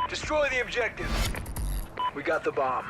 Destroy the objective. We got the bomb.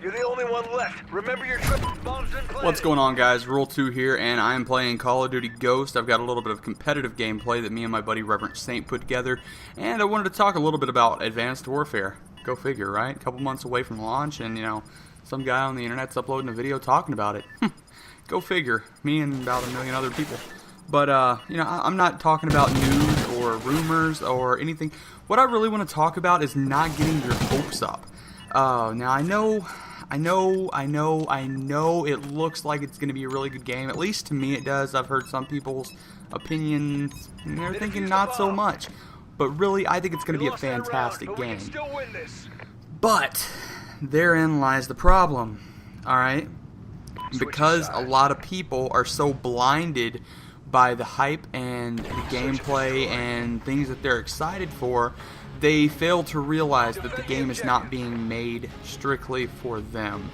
You're the only one left. Remember your trip. Bombs in play. What's going on, guys? Rule 2 here, and I am playing Call of Duty Ghost. I've got a little bit of competitive gameplay that me and my buddy Reverend Saint put together, and I wanted to talk a little bit about Advanced Warfare. Go figure, right? A couple months away from launch, and, you know, some guy on the internet's uploading a video talking about it. Go figure. Me and about a million other people. But, you know, I'm not talking about news or rumors or anything. What I really want to talk about is not getting your hopes up. Now, I know it looks like it's going to be a really good game. At least to me it does. I've heard some people's opinions, and they're thinking not so much. But really, I think it's going to be a fantastic game. But therein lies the problem, alright? Because a lot of people are so blinded by the hype and the gameplay and things that they're excited for, they fail to realize that the game is not being made strictly for them.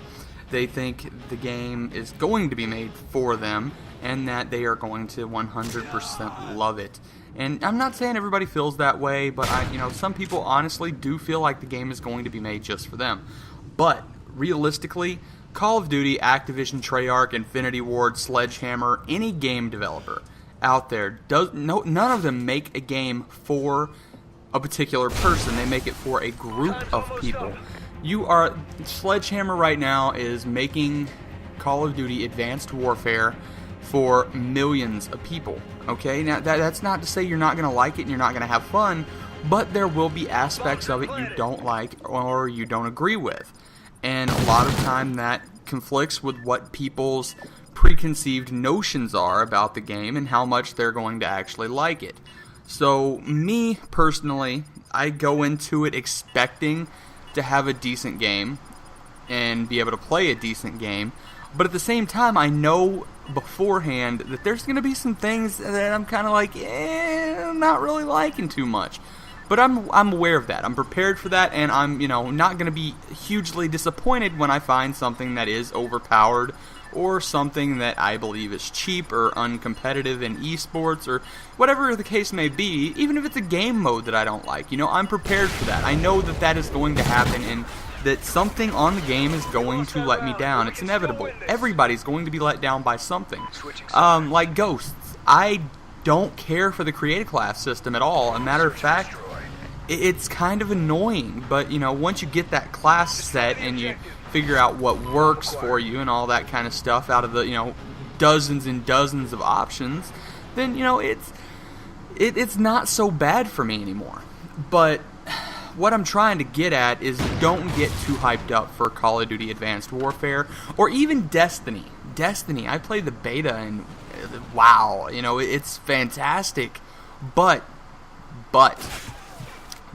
They think the game is going to be made for them and that they are going to 100% love it. And I'm not saying everybody feels that way, but some people honestly do feel like the game is going to be made just for them. But realistically, Call of Duty, Activision, Treyarch, Infinity Ward, Sledgehammer, any game developer out there, none of them make a game for a particular person. They make it for a group of people. Sledgehammer right now is making Call of Duty Advanced Warfare for millions of people. Okay, now that's not to say you're not going to like it and you're not going to have fun, but there will be aspects of it you don't like or you don't agree with. And a lot of time that conflicts with what people's preconceived notions are about the game and how much they're going to actually like it. So, me, personally, I go into it expecting to have a decent game and be able to play a decent game, but at the same time, I know beforehand that there's going to be some things that I'm kind of like, not really liking too much. But I'm aware of that. I'm prepared for that, and I'm, not going to be hugely disappointed when I find something that is overpowered or something that I believe is cheap or uncompetitive in esports or whatever the case may be, even if it's a game mode that I don't like. I'm prepared for that. I know that that is going to happen and that something on the game is going to let me down. It's inevitable. Everybody's going to be let down by something. Like Ghosts. I don't care for the creative class system at all. A matter of fact, it's kind of annoying, but once you get that class set and you figure out what works for you and all that kind of stuff out of the dozens and dozens of options, then it's not so bad for me anymore. But what I'm trying to get at is don't get too hyped up for Call of Duty Advanced Warfare or even Destiny. I played the beta and wow, it's fantastic, but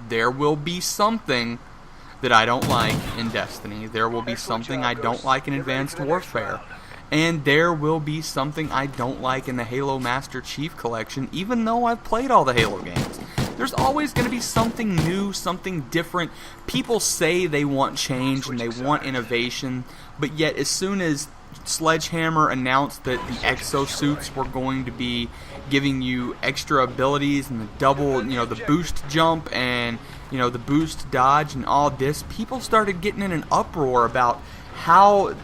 there will be something that I don't like in Destiny. There will be something I don't like in Advanced Warfare. And there will be something I don't like in the Halo Master Chief Collection, even though I've played all the Halo games. There's always going to be something new, something different. People say they want change and they want innovation, but yet as soon as Sledgehammer announced that the exosuits were going to be giving you extra abilities and the double, the boost jump and, the boost dodge and all this, people started getting in an uproar about how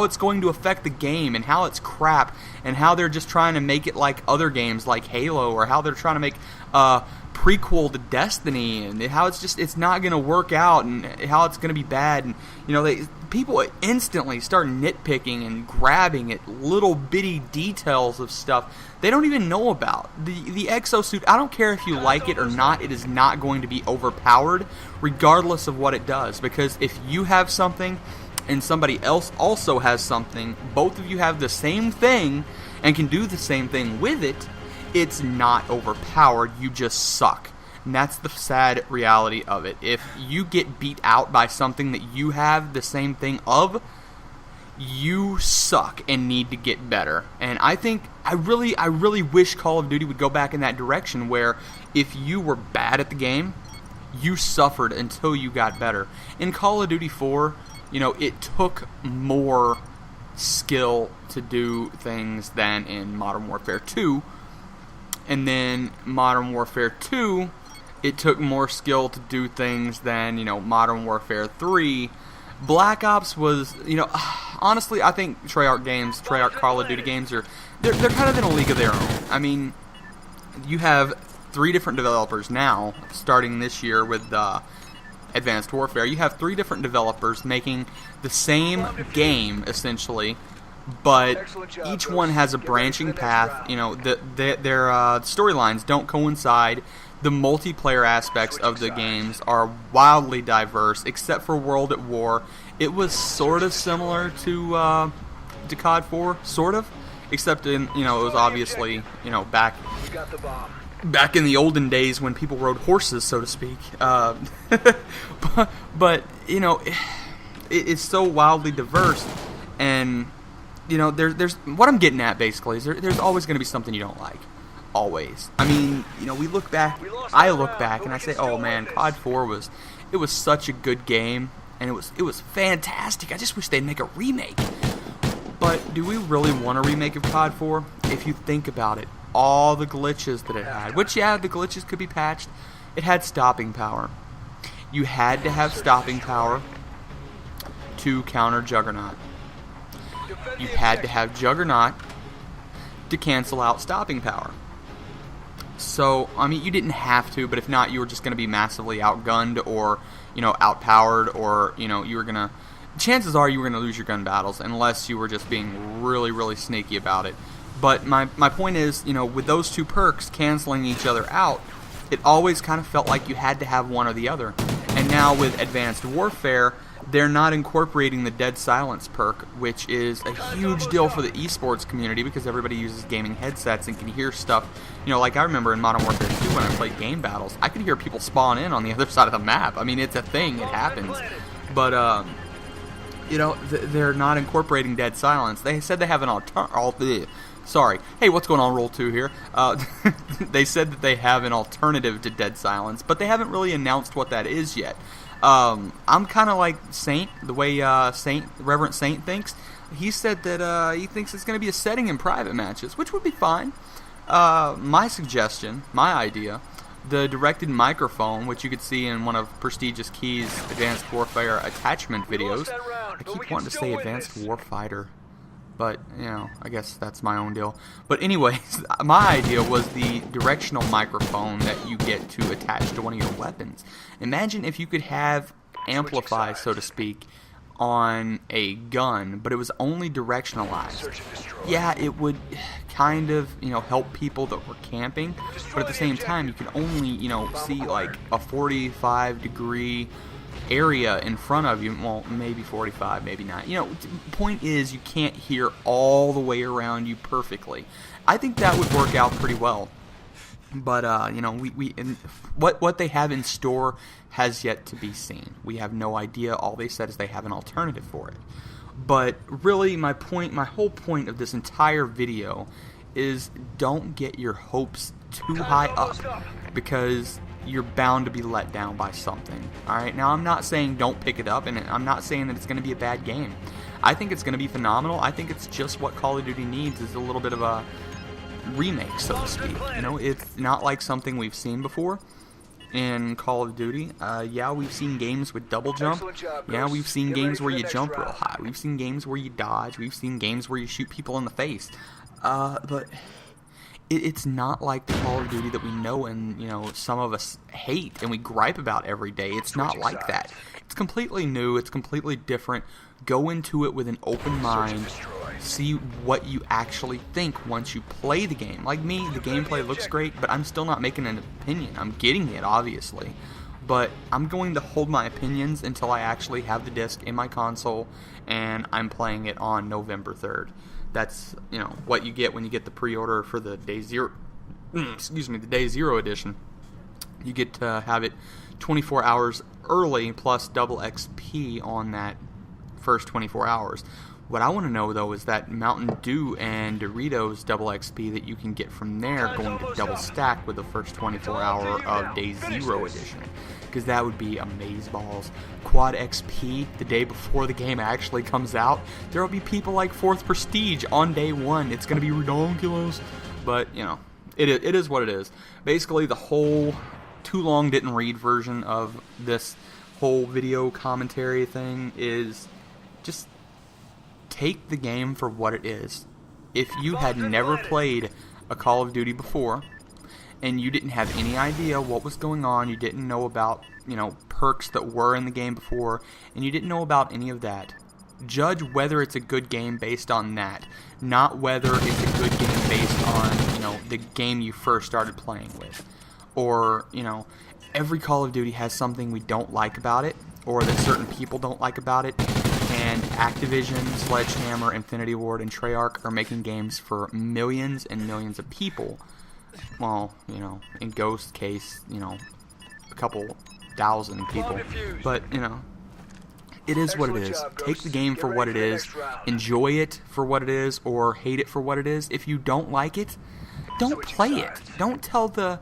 it's going to affect the game and how it's crap and how they're just trying to make it like other games like Halo, or how they're trying to make prequel to Destiny, and how it's not going to work out and how it's going to be bad. And people instantly start nitpicking and grabbing at little bitty details of stuff they don't even know about. The exosuit, I don't care if you like it or not, it is not going to be overpowered regardless of what it does, because if you have something and somebody else also has something, both of you have the same thing and can do the same thing with it, it's not overpowered, you just suck. And that's the sad reality of it. If you get beat out by something that you have the same thing of, you suck and need to get better. And I really wish Call of Duty would go back in that direction, where if you were bad at the game, you suffered until you got better. In Call of Duty 4, it took more skill to do things than in Modern Warfare 2. And then Modern Warfare 2, it took more skill to do things than, Modern Warfare 3. Black Ops was, honestly, I think Treyarch Call of Duty games they're kind of in a league of their own. I mean, you have 3 different developers now, starting this year with Advanced Warfare. You have 3 different developers making the same game, essentially, but each one has a branching path. Their storylines don't coincide. The multiplayer aspects of the games are wildly diverse, except for World at War. It was sort of similar to COD 4, sort of, except it was obviously back in the olden days when people rode horses, so to speak. But it's so wildly diverse, and there's what I'm getting at basically is there's always going to be something you don't like. Always. I mean, we look back. I look back and I say, "Oh man, COD 4 was such a good game, and it was fantastic. I just wish they'd make a remake." But do we really want a remake of COD 4? If you think about it, all the glitches that it had, which the glitches could be patched. It had stopping power. You had to have stopping power to counter Juggernaut. You had to have Juggernaut to cancel out stopping power. So, I mean, you didn't have to, but if not, you were just going to be massively outgunned or, outpowered, or, you were going to... Chances are you were going to lose your gun battles unless you were just being really, really sneaky about it. But my point is, with those 2 perks canceling each other out, it always kind of felt like you had to have one or the other. And now with Advanced Warfare, they're not incorporating the Dead Silence perk, which is a huge deal for the esports community because everybody uses gaming headsets and can hear stuff. Like I remember in Modern Warfare 2 when I played game battles, I could hear people spawn in on the other side of the map. I mean, it's a thing, it happens. But, they're not incorporating Dead Silence. They said they have an Sorry. Hey, what's going on, Roll 2 here? They said that they have an alternative to Dead Silence, but they haven't really announced what that is yet. I'm kind of like Saint, the way Reverend Saint thinks. He said that he thinks it's going to be a setting in private matches, which would be fine. My suggestion, my idea, the directed microphone, which you could see in one of Prestigious Key's Advanced Warfare attachment videos. I keep wanting to say Advanced Warfighter, but, I guess that's my own deal. But anyways, my idea was the directional microphone that you get to attach to one of your weapons. Imagine if you could have amplify, so to speak, on a gun, but it was only directionalized. Yeah, it would kind of, help people that were camping, but at the same time, you can only, see like a 45-degree area in front of you. Well, maybe 45, maybe not. Point is, you can't hear all the way around you perfectly. I think that would work out pretty well. But what they have in store has yet to be seen. We have no idea. All they said is they have an alternative for it. But really, my whole point of this entire video is don't get your hopes too high up, because you're bound to be let down by something. Alright, now I'm not saying don't pick it up, and I'm not saying that it's going to be a bad game. I think it's going to be phenomenal. I think it's just what Call of Duty needs, is a little bit of a remake, so to speak. It's not like something we've seen before in Call of Duty. Yeah, we've seen games with double jump. Yeah, we've seen games where you jump real high. We've seen games where you dodge. We've seen games where you shoot people in the face. But it's not like the Call of Duty that we know and, some of us hate and we gripe about every day. It's not like that. It's completely new. It's completely different. Go into it with an open mind. See what you actually think once you play the game. Like me, the gameplay looks great, but I'm still not making an opinion. I'm getting it, obviously. But I'm going to hold my opinions until I actually have the disc in my console and I'm playing it on November 3rd. That's, what you get when you get the pre-order for the Day Zero, the Day Zero edition. You get to have it 24 hours early plus double XP on that first 24 hours. What I want to know, though, is that Mountain Dew and Doritos double XP that you can get from there going to double stack with the first 24-hour of Day 0 edition. Because that would be amazeballs. Quad XP the day before the game actually comes out. There will be people like 4th Prestige on day 1. It's going to be ridiculous. But, you know, it is what it is. Basically, the whole too long didn't read version of this whole video commentary thing is just take the game for what it is. If you had never played a Call of Duty before, and you didn't have any idea what was going on, you didn't know about, you know, perks that were in the game before, and you didn't know about any of that, judge whether it's a good game based on that, not whether it's a good game based on, you know, the game you first started playing with. Or, you know, every Call of Duty has something we don't like about it, or that certain people don't like about it, and Activision, Sledgehammer, Infinity Ward, and Treyarch are making games for millions and millions of people. Well, you know, in Ghost's case, you know, a couple thousand people. But, you know, it is what it is. Take the game for what it is, enjoy it for what it is, or hate it for what it is. If you don't like it, don't play it. Don't tell the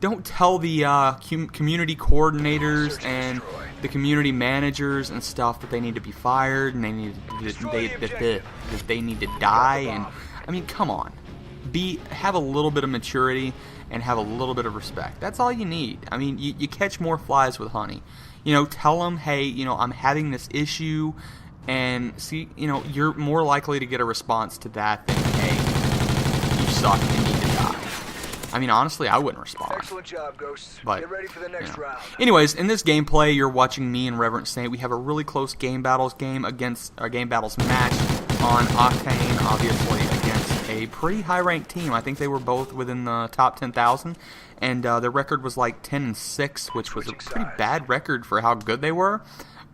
community coordinators and the community managers and stuff that they need to be fired and they need that they need to die. And I mean, come on, have a little bit of maturity and have a little bit of respect. That's all you need. I mean, you catch more flies with honey. You know, tell them, hey, you know, I'm having this issue, and see, you know, you're more likely to get a response to that than, hey, you suck and need to die. I mean, honestly, I wouldn't respond. Excellent job, Ghosts. But, get ready for the next round. Anyways, in this gameplay, you're watching me and Reverend Saint. We have a really close game battles match on Octane, obviously, against a pretty high-ranked team. I think they were both within the top 10,000, and their record was like 10-6, which was a pretty bad record for how good they were.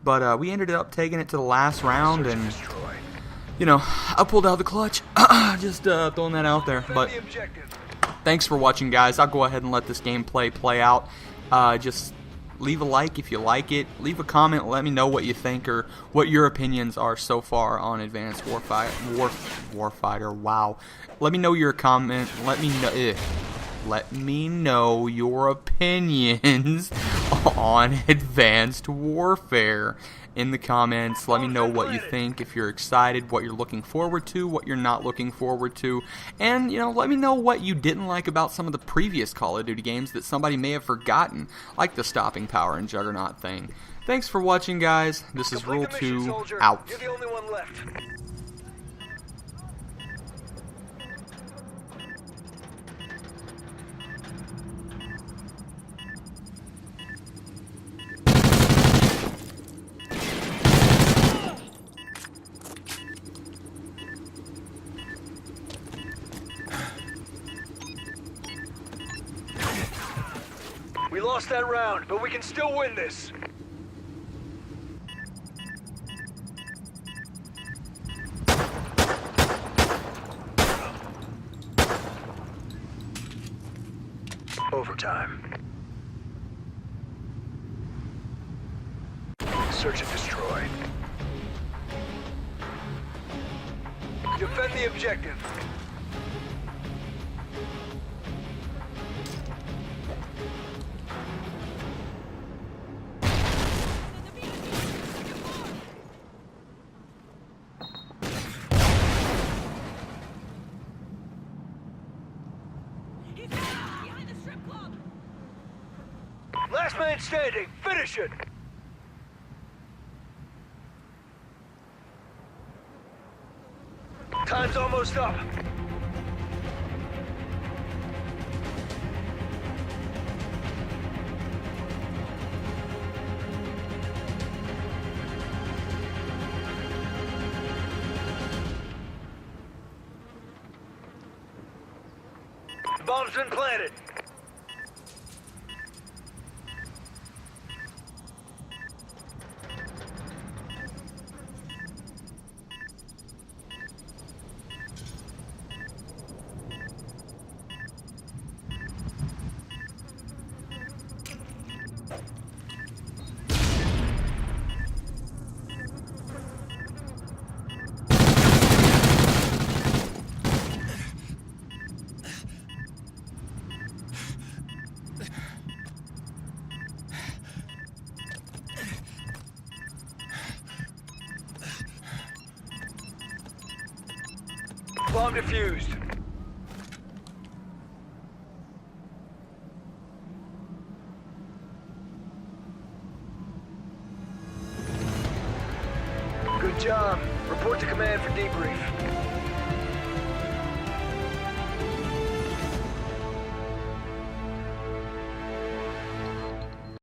But we ended up taking it to the last round, and, you know, I pulled out the clutch. Just throwing that out there. But thanks for watching, guys. I'll go ahead and let this gameplay play out. Just leave a like if you like it. Leave a comment. Let me know what you think or what your opinions are so far on Advanced Warfighter. Wow. Let me know your comment. Let me know your opinions on Advanced Warfare in the comments. Let me know what you think, if you're excited, what you're looking forward to, what you're not looking forward to, and, you know, let me know what you didn't like about some of the previous Call of Duty games that somebody may have forgotten, like the stopping power and Juggernaut thing. Thanks for watching, guys. This is Rule 2, out. You're the only one left. We lost that round, but we can still win this. Overtime. Search and destroy. Defend the objective. Last man standing. Finish it. Time's almost up. Bomb's been planted. Bomb defused. Good job. Report to command for debrief.